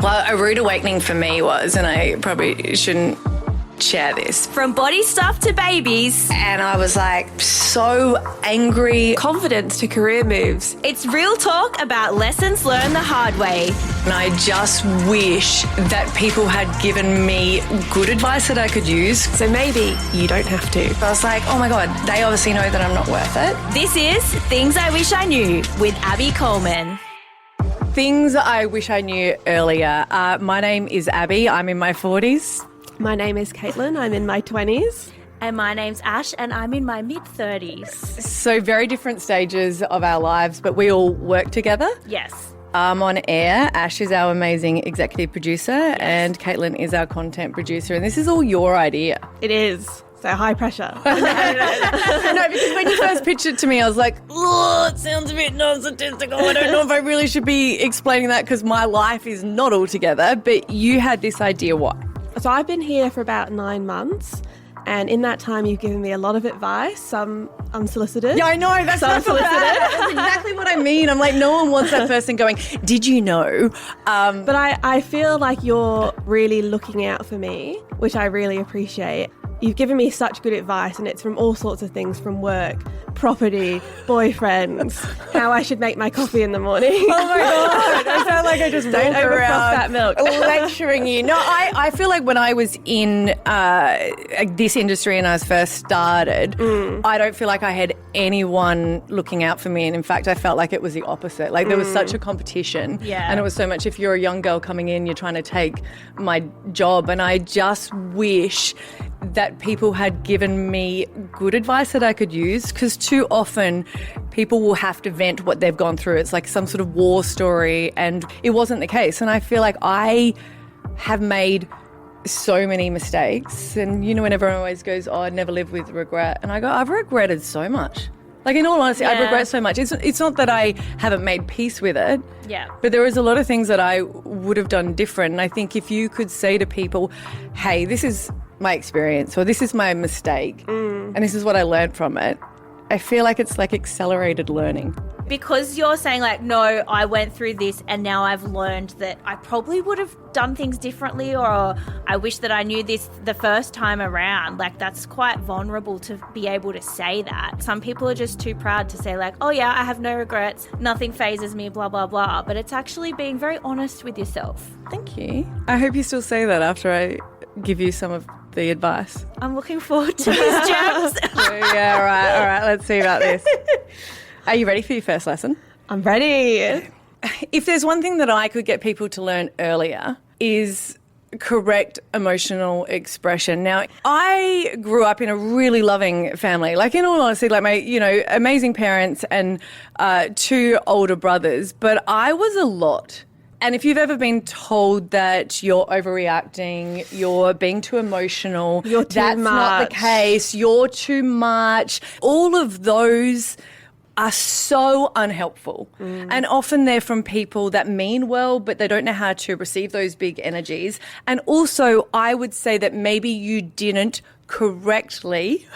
Well, a rude awakening for me was, and I probably shouldn't share this, From body stuff to babies. and I was like so angry. Confidence to career moves. It's real talk about lessons learned the hard way. And I just wish that people had given me good advice that I could use. So maybe you don't have to. I was like, oh my God, they obviously know that I'm not worth it. This is Things I Wish I Knew with Abby Coleman. Things I wish I knew earlier. My name is Abby. I'm in my 40s. My name is Caitlin. I'm in my 20s. And my name's Ash and I'm in my mid-30s. So very different stages of our lives, but we all work together. Yes. I'm on air. Ash is our amazing executive producer and Caitlin is our content producer. And this is all your idea. It is. So high pressure. No, because when you first pitched it to me, I was like, oh, it sounds a bit non-statistical. I don't know if I really should be explaining that because my life is not all together. But you had this idea, why? So I've been here for about 9 months. And in that time, you've given me a lot of advice, some unsolicited. Yeah, I know. That's Some not That's exactly what I mean. I'm like, no one wants that person going, did you know? But I feel like you're really looking out for me, which I really appreciate. You've given me such good advice, and it's from all sorts of things, from work, property, boyfriends, how I should make my coffee in the morning. Oh my God. I sound like I just Don't walk overfroth around that milk. lecturing you. No, I feel like when I was in this industry and I was first started, I don't feel like I had anyone looking out for me. And in fact, I felt like it was the opposite. Like there was such a competition. Yeah. And it was so much, if you're a young girl coming in, you're trying to take my job. And I just wish that people had given me good advice that I could use, because too often people will have to vent what they've gone through. It's like some sort of war story, and it wasn't the case. And I feel like I have made so many mistakes. And you know, when everyone always goes, oh, I'd never live with regret. And I go, I've regretted so much. Like, in all honesty, I regret so much. It's not that I haven't made peace with it. Yeah. But there is a lot of things that I would have done different. And I think if you could say to people, hey, this is my experience, or this is my mistake, and this is what I learned from it, I feel like it's like accelerated learning. Because you're saying like, no, I went through this and now I've learned that I probably would have done things differently, or I wish that I knew this the first time around. Like, that's quite vulnerable to be able to say that. Some people are just too proud to say like, oh yeah, I have no regrets, nothing phases me, blah, blah, blah. But it's actually being very honest with yourself. Thank you. I hope you still say that after I give you some of the advice. I'm looking forward to these gems. Yeah, all right, let's see about this. Are you ready for your first lesson? I'm ready. If there's one thing that I could get people to learn earlier, is correct emotional expression. Now, I grew up in a really loving family. Like, in all honesty, like my, amazing parents and 2 older brothers, but I was a lot. And if you've ever been told that you're overreacting, you're being too emotional, You're too that's not the much. case, you're too much, all of those are so unhelpful. And often they're from people that mean well, but they don't know how to receive those big energies. And also, I would say that maybe you didn't correctly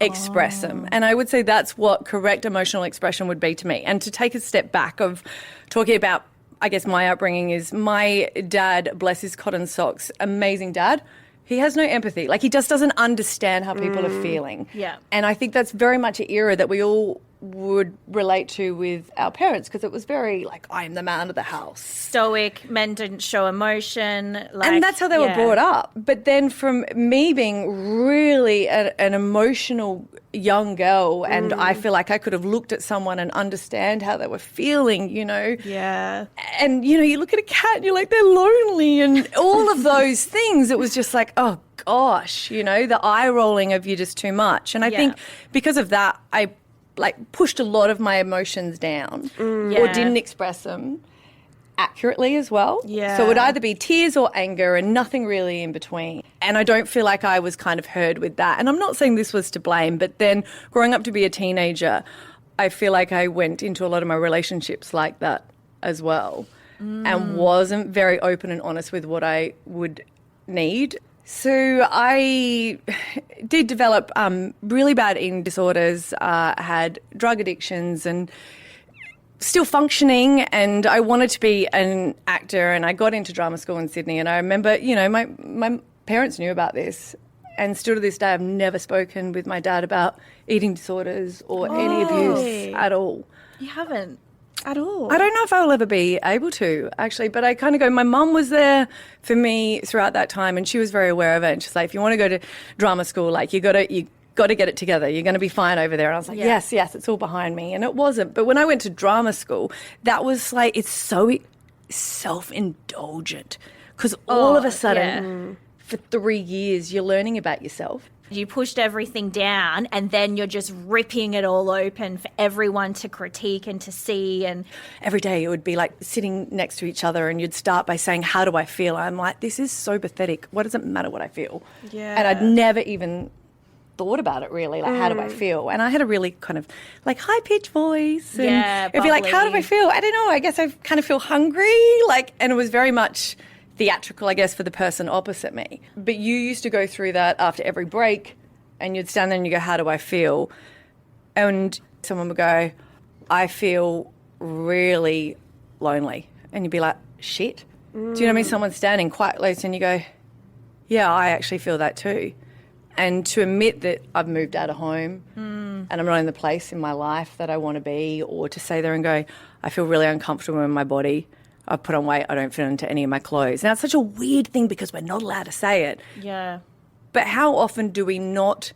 express them. And I would say that's what correct emotional expression would be to me. And to take a step back of talking about, I guess, my upbringing, is my dad, bless his cotton socks, amazing dad. He has no empathy. Like, he just doesn't understand how people are feeling. Yeah. And I think that's very much an era that we all would relate to with our parents, because it was very like, I'm the man of the house. Stoic, men didn't show emotion. And that's how they were brought up. But then from me being really an emotional young girl, and I feel like I could have looked at someone and understand how they were feeling, Yeah. And, you look at a cat and you're like, they're lonely, and all of those things. It was just like, oh, gosh, the eye rolling of you're just too much. And I think because of that, I pushed a lot of my emotions down or didn't express them accurately as well. Yeah. So it would either be tears or anger and nothing really in between. And I don't feel like I was kind of heard with that. And I'm not saying this was to blame, but then growing up to be a teenager, I feel like I went into a lot of my relationships like that as well, and wasn't very open and honest with what I would need. So I did develop really bad eating disorders, had drug addictions, and still functioning, and I wanted to be an actor, and I got into drama school in Sydney. And I remember, you know, my parents knew about this, and still to this day I've never spoken with my dad about eating disorders or any abuse at all. You haven't? At all. I don't know if I will ever be able to, actually, but I kind of go, my mum was there for me throughout that time, and she was very aware of it. And she's like, if you want to go to drama school, like you got to get it together. You're going to be fine over there. And I was like, yes, it's all behind me. And it wasn't. But when I went to drama school, that was like, it's so self-indulgent, because all of a sudden, for 3 years, you're learning about yourself. You pushed everything down, and then you're just ripping it all open for everyone to critique and to see. And every day it would be like sitting next to each other, and you'd start by saying, how do I feel? I'm like, this is so pathetic. What does it matter what I feel? Yeah. And I'd never even thought about it really, like how do I feel? And I had a really kind of like high-pitched voice. And it'd be like, how do I feel? I don't know. I guess I kind of feel hungry. Like, and it was very much theatrical, I guess, for the person opposite me. But you used to go through that after every break, and you'd stand there and you go, how do I feel? And someone would go, I feel really lonely. And you'd be like, shit. Do you know what I mean? Someone's standing quite close, and you go, yeah, I actually feel that too. And to admit that I've moved out of home and I'm not in the place in my life that I want to be, or to say there and go, I feel really uncomfortable in my body. I've put on weight. I don't fit into any of my clothes. Now, it's such a weird thing because we're not allowed to say it. yeah. But how often do we not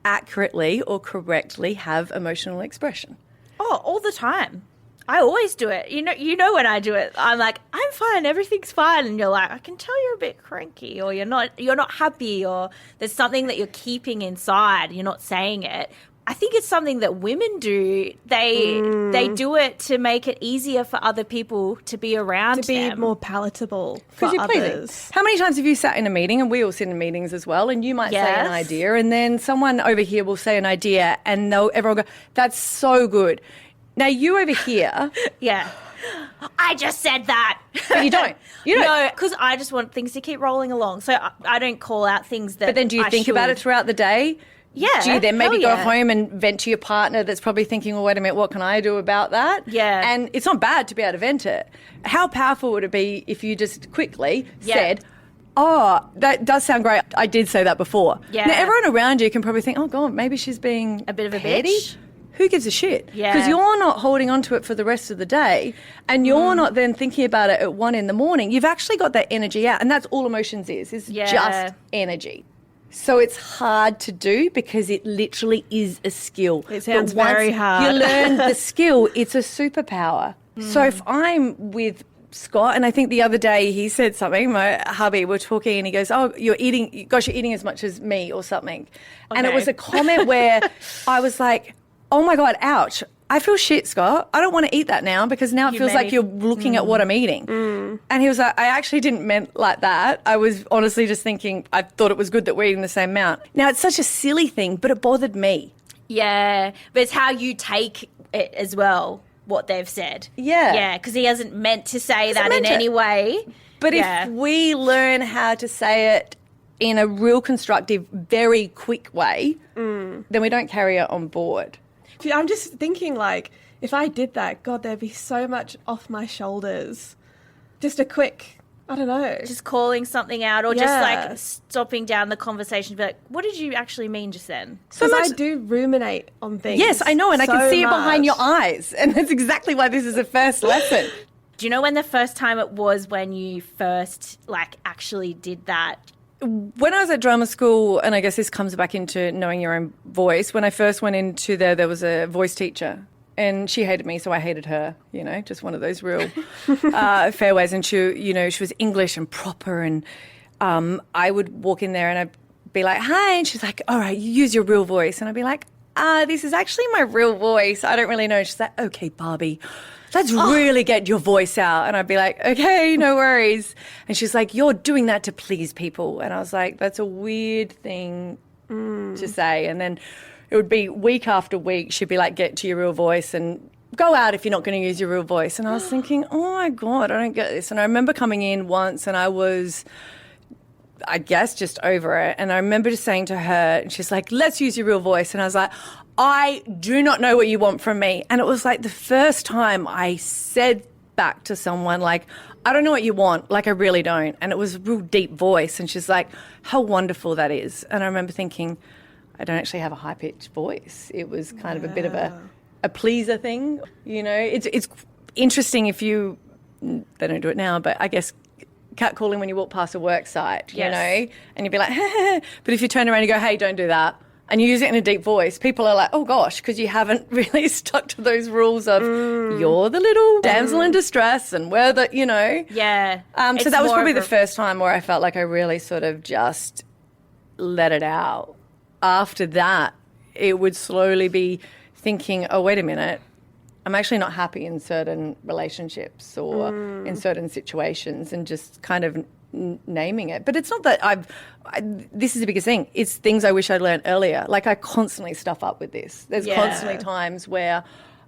accurately or correctly have emotional expression? Oh, all the time. I always do it. You know when I do it, I'm like, I'm fine, everything's fine, and you're like, I can tell you're a bit cranky, or you're not happy, or there's something that you're keeping inside. You're not saying it. I think it's something that women do. They do it to make it easier for other people to be around to be them. more palatable for Because you're pleasing. others. How many times have you sat in a meeting, and we all sit in meetings as well, and you might say an Yes. idea, and then someone over here will say an idea, and everyone will go, that's so good. Now, you over here, Yeah. I just said that. but you don't. You don't. No, because I just want things to keep rolling along. So I don't call out things that But then do you I think about it should. throughout the day? Yeah. Do you then maybe hell go yeah. home and vent to your partner that's probably thinking, well, wait a minute, what can I do about that? Yeah. And it's not bad to be able to vent it. How powerful would it be if you just quickly Yeah. said, oh, that does sound great. I did say that before. Yeah. Now, everyone around you can probably think, oh, God, maybe she's being A bit of a petty. bitch. Who gives a shit? Yeah. Because you're not holding on to it for the rest of the day, and you're not then thinking about it at 1 a.m. You've actually got that energy out, and that's all emotions is Yeah. just energy. So it's hard to do because it literally is a skill. It sounds But once very hard. You learn the skill, it's a superpower. So if I'm with Scott, and I think the other day he said something, my hubby, we're talking, and he goes, oh, you're eating as much as me or something. And it Okay. was a comment where I was like, oh my God, ouch. I feel shit, Scott. I don't want to eat that now because now it You feels like made- you're looking at what I'm eating. And he was like, I actually didn't mean like that. I was honestly just thinking, I thought it was good that we're eating the same amount. Now, it's such a silly thing, but it bothered me. Yeah, but it's how you take it as well, what they've said. Yeah. Yeah, because he hasn't meant to say that meant in it. any way. But Yeah. if we learn how to say it in a real constructive, very quick way, then we don't carry it on board. I'm just thinking, like, if I did that, God, there'd be so much off my shoulders. Just a quick, I don't know. Just calling something out, or Yeah. just like stopping down the conversation to be like, what did you actually mean just then? Because I much- do ruminate on things. Yes, I know, and I can so see it behind your much. eyes. And that's exactly why this is a first lesson. Do you know when the first time it was when you first like actually did that? When I was at drama school, and I guess this comes back into knowing your own voice, when I first went into there was a voice teacher, and she hated me, so I hated her, just one of those real fair ways. And she was English and proper, and I would walk in there and I'd be like, hi, and she's like, all right, you use your real voice. And I'd be like, this is actually my real voice. I don't really know. She's like, okay, Barbie, let's really get your voice out. And I'd be like, okay, no worries. And she's like, you're doing that to please people. And I was like, that's a weird thing to say. And then it would be week after week, she'd be like, get to your real voice and go out if you're not going to use your real voice. And I was thinking, oh my God, I don't get this. And I remember coming in once and I was I guess, just over it. And I remember just saying to her, and she's like, let's use your real voice. And I was like, I do not know what you want from me. And it was like the first time I said back to someone, like, I don't know what you want. Like, I really don't. And it was a real deep voice. And she's like, how wonderful that is. And I remember thinking, I don't actually have a high-pitched voice. It was kind of a bit of a pleaser thing. You know, it's interesting if you, they don't do it now, but I guess catcalling when you walk past a work site, you know, and you'd be like, but if you turn around and go, hey, don't do that, and you use it in a deep voice, people are like, oh gosh, because you haven't really stuck to those rules of you're the little damsel in distress and we're the, you know. Yeah. So that was probably the first time where I felt like I really sort of just let it out. After that, it would slowly be thinking, oh, wait a minute, I'm actually not happy in certain relationships or in certain situations, and just kind of naming it. But it's not that this is the biggest thing. It's things I wish I'd learned earlier. Like, I constantly stuff up with this. There's constantly times where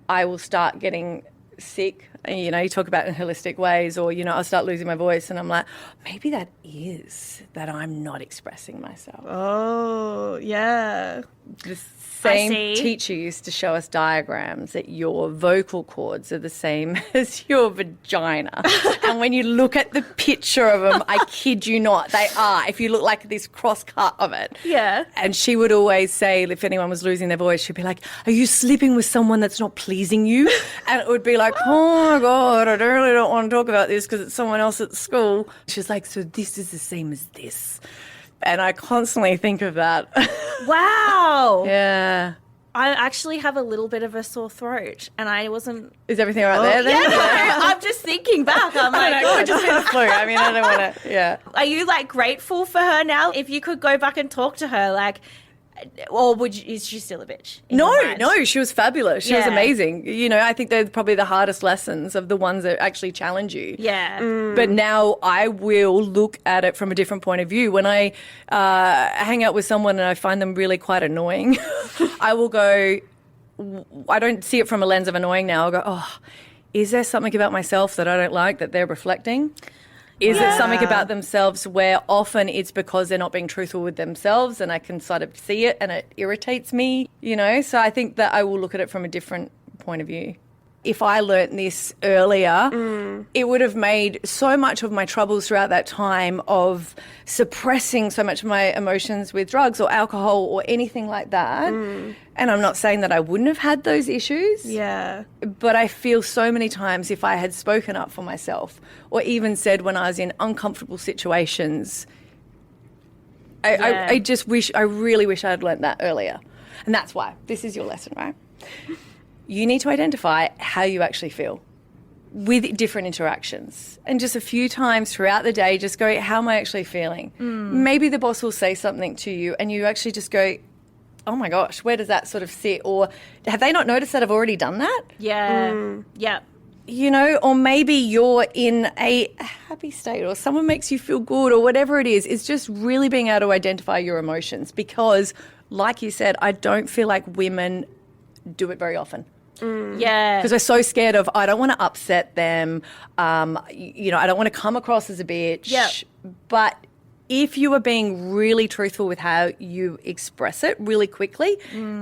I will start getting sick. You know, you talk about in holistic ways, or, you know, I'll start losing my voice and I'm like, maybe that is that I'm not expressing myself. Oh, yeah. The same teacher used to show us diagrams that your vocal cords are the same as your vagina. And when you look at the picture of them, I kid you not, they are. If you look like this cross cut of it. Yeah. And she would always say, if anyone was losing their voice, she'd be like, are you sleeping with someone that's not pleasing you? And it would be like, oh my God, I really don't want to talk about this because it's someone else at school. She's like, so this is the same as this. And I constantly think of that. Wow. Yeah. I actually have a little bit of a sore throat, and I wasn't. Is everything all right there then? Yeah, no, I'm just thinking back. I'm like, I could just be the flu. I mean, I don't want to. Yeah. Are you like grateful for her now? If you could go back and talk to her, like, or is she still a bitch? No, she was fabulous. She was Yeah. amazing. You know, I think they're probably the hardest lessons of the ones that actually challenge you. Yeah. But now I will look at it from a different point of view. When I hang out with someone and I find them really quite annoying, I will go, I don't see it from a lens of annoying now. I'll go, oh, is there something about myself that I don't like that they're reflecting? Is it something about themselves where often it's because they're not being truthful with themselves, and I can sort of see it and it irritates me, you know? So I think that I will look at it from a different point of view. If I learnt this earlier, it would have made so much of my troubles throughout that time of suppressing so much of my emotions with drugs or alcohol or anything like that. And I'm not saying that I wouldn't have had those issues. Yeah. But I feel so many times if I had spoken up for myself, or even said when I was in uncomfortable situations, I just wish, I really wish I had learnt that earlier. And that's why this is your lesson, right? You need to identify how you actually feel with different interactions. And just a few times throughout the day, just go, how am I actually feeling? Maybe the boss will say something to you and you actually just go, oh my gosh, where does that sort of sit? Or have they not noticed that I've already done that? Yeah. Yeah. You know, or maybe you're in a happy state or someone makes you feel good or whatever it is. It's just really being able to identify your emotions because, like you said, I don't feel like women do it very often. Yeah. Because we're so scared of, I don't want to upset them. You know, I don't want to come across as a bitch. Yep. But if you are being really truthful with how you express it really quickly,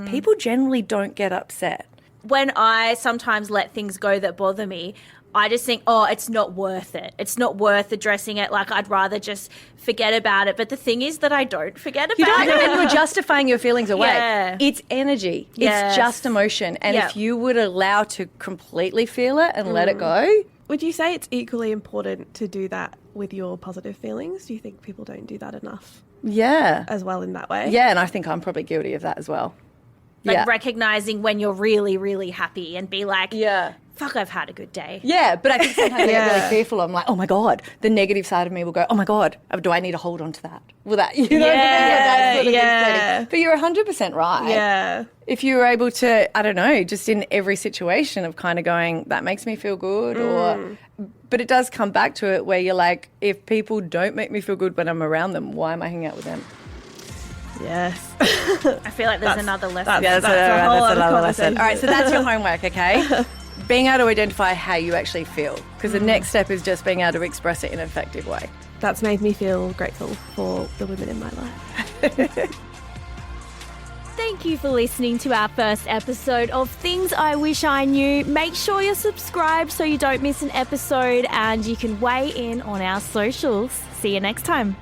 people generally don't get upset. When I sometimes let things go that bother me, I just think, oh, it's not worth it. It's not worth addressing it. Like, I'd rather just forget about it. But the thing is that I don't forget about You don't, it. and you're justifying your feelings away. Yeah. It's energy. Yes. It's just emotion. And Yep. if you would allow to completely feel it and let it go, Would you say it's equally important to do that with your positive feelings? Do you think people don't do that enough yeah. as well in that way? Yeah, and I think I'm probably guilty of that as well. Like recognizing when you're really, really happy and be like, Yeah. fuck, I've had a good day. Yeah, but I think sometimes I get Yeah. really fearful. I'm like, oh my God. The negative side of me will go, oh my God, do I need to hold on to that? Will that, you know? That sort of yeah. inflating. But you're 100% right. Yeah. If you were able to, I don't know, just in every situation of kind of going, that makes me feel good or, but it does come back to it where you're like, if people don't make me feel good when I'm around them, why am I hanging out with them? Yes. I feel like there's another lesson. That's a whole other another conversation. lesson. All right, so that's your homework, okay? being able to identify how you actually feel, because the next step is just being able to express it in an effective way. That's made me feel grateful for the women in my life. Thank you for listening to our first episode of Things I Wish I Knew. Make sure you're subscribed so you don't miss an episode, and you can weigh in on our socials. See you next time.